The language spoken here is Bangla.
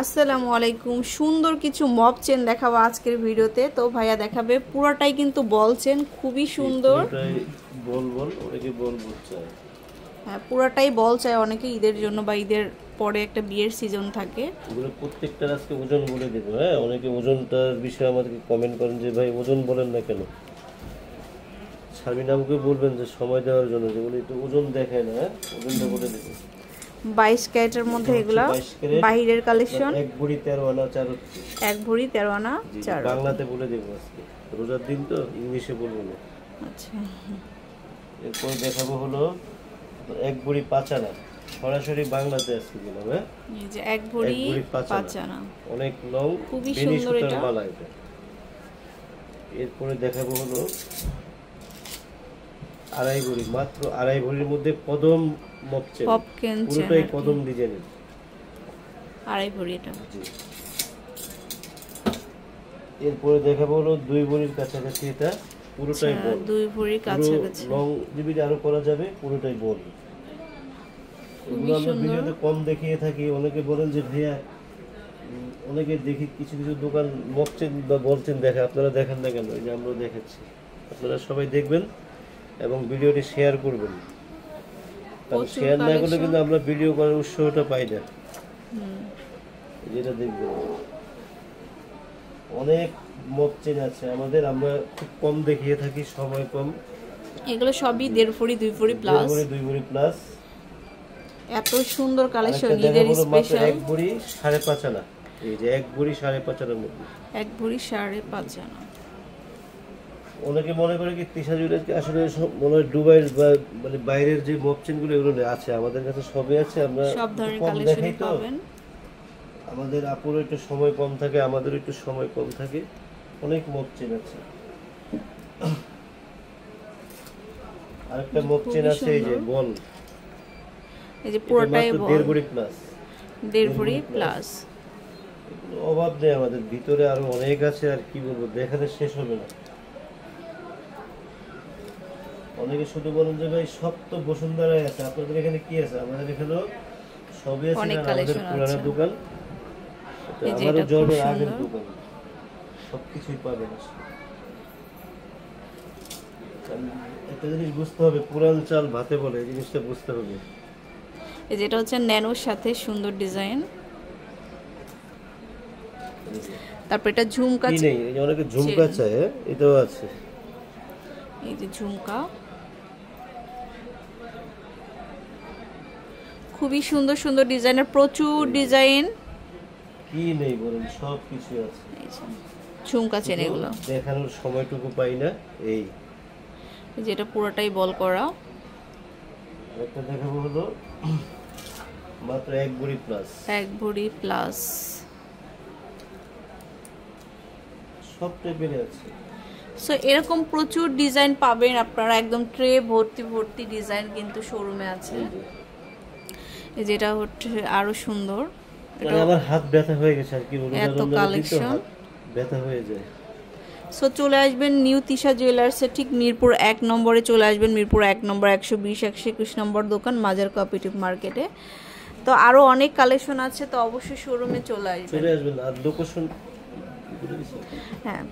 আসসালামু আলাইকুম। সুন্দর কিছু মপ চেন দেখাবো আজকের ভিডিওতে। তো ভাইয়া দেখাবে পুরোটাই কিন্তু বল চেন, খুবই সুন্দর। হ্যাঁ, পুরোটাই বল চাই অনেকে ঈদের জন্য বা ঈদের পরে একটা বিয়ের সিজন থাকে। এগুলো প্রত্যেকটার আজকে ওজন বলে দেবো। হ্যাঁ, অনেকে ওজনটার বিষয়ে আমাদেরকে কমেন্ট করেন যে ভাই ওজন বলেন না কেন। শারমিন আপুকে বলবেন যে সময় দেওয়ার জন্য যেগুলো একটু ওজন দেখায় না, ওজনটা বলে দেবো। 22 ক্যারেটের মধ্যে এগুলা বাহিরের কালেকশন। এক ভরি 13 আনা 4 হচ্ছে। এক ভরি 13 আনা 4 বাংলাতে বলে দেবো আজকে, রোজার দিন তো ইংলিশে বলবো না। আচ্ছা, এরপর দেখাবো হলো এক ভরি 5 আনা, সরাসরি বাংলাতে আজকে দিলাম। হ্যাঁ, এই যে এক ভরি 5 আনা, অনেক লং, খুবই সুন্দর এটা মালা এটা। এরপরে দেখাবো হলো আড়াই ভরি, মাত্র আড়াই ভরির মধ্যে কদম মপচেন, পুরোটাই কদম ডিজাইনের। আড়াই ভরি এটা। এরপরে দেখাবো হলো 2 ভরির কাছাকাছি, এটা পুরোটাই বল। 2 ভরির কাছাকাছি লং ডিবিডি আরো করা যাবে, পুরোটাই বল। এগুলো আমরা ভিডিওতে কম দেখিয়ে থাকি। অনেকে বলেন যে ভাইয়া, অনেকে দেখি কিছু কিছু দোকান মপচেন বা বলছেন দেখে, আপনারা দেখেন না কেন? এই যে আমরা দেখাচ্ছি, আপনারা সবাই দেখবেন এবং ভিডিওটি শেয়ার করবেন। কারণ শেয়ার না করলে কিন্তু আমরা ভিডিও করার উৎসাহটা পাই না। যেটা দেখবেন অনেক মপচেন আছে আমাদের, আমরা খুব কম দেখিয়ে থাকি, সময় কম। এগুলো সবই 1.5 ভরি 2 ভরি প্লাস, 2 ভরি প্লাস। এত সুন্দর কালেকশন ঈদের স্পেশাল। এক ভরি 5.5 আনা, এই যে এক ভরি 5.5 আনার মধ্যে, এক ভরি 5.5 আনা। অনেকে মনে করে কি তিশা জুয়েলার্স আসলে মনে হয় দুবাইয়ের বা মানে বাইরের যে মপচেন গুলো এগুলো আছে, আমাদের কাছে সবই আছে। আমরা সব ধরনের কালেকশন পাবেন। আমাদের আপুরও একটু সময় কম থাকে, আমাদের একটু সময় কম থাকে, অনেক মপচেন আছে। আরেকটা মপচেন আছে এই যে বল, এই যে পুরোটাই বল, 1.5 ভরি প্লাস, 1.5 ভরি প্লাস। অভাব নেই আমাদের, ভিতরে আরো অনেক আছে, আর কি বলবো, দেখাতে শেষ হবে না। অনেকে শুধু বলেন যে ভাই সব তো বসুন্ধরায় আছে, আপনাদের এখানে কি আছে? আমাদের এখানেও সবই আছে, আমাদের পুরানো দোকান, আমারও জন্মের আগের দোকান, সবকিছুই পাবেন। একটা জিনিস বুঝতে হবে, পুরান চাল ভাতে বলে, এই জিনিসটা বুঝতে হবে। এই যেটা হচ্ছে ন্যানোর সাথে সুন্দর ডিজাইন। তারপর এটা ঝুমকা নেই, এই যে অনেকে ঝুমকা চায়, এটাও আছে। এই যে ঝুমকা, খুবই সুন্দর সুন্দর ডিজাইনের, প্রচুর ডিজাইন। কি নেই বলেন, সব কিছু আছে। ঝুমকা চেন এগুলো দেখানোর সময়টুকু পাই না। এই যেটা পুরোটাই বল করা। একটা দেখাবো হলো মাত্র এক ভরি প্লাস, এক ভরি প্লাস, সব টাইপের আছে। সো এরকম প্রচুর ডিজাইন পাবেন আপনারা, একদম ট্রে ভর্তি ভর্তি ডিজাইন কিন্তু শোরুমে আছে। যেটা হচ্ছে আরো সুন্দর, এটা আমার হাত ব্যথা হয়ে গেছে আর কি, এত কালেকশন ব্যথা হয়ে যায়। সো চলে আসবেন নিউ তিশা জুয়েলার্সে, ঠিক মিরপুর 1 নম্বরে চলে আসবেন। মিরপুর 1 নম্বর 120 121 নম্বর দোকান, মাজার কোঅপারেটিভ মার্কেটে। তো আরো অনেক কালেকশন আছে, তো অবশ্যই শোরুমে চলে আসবেন। আর লোকেশন হ্যাঁ।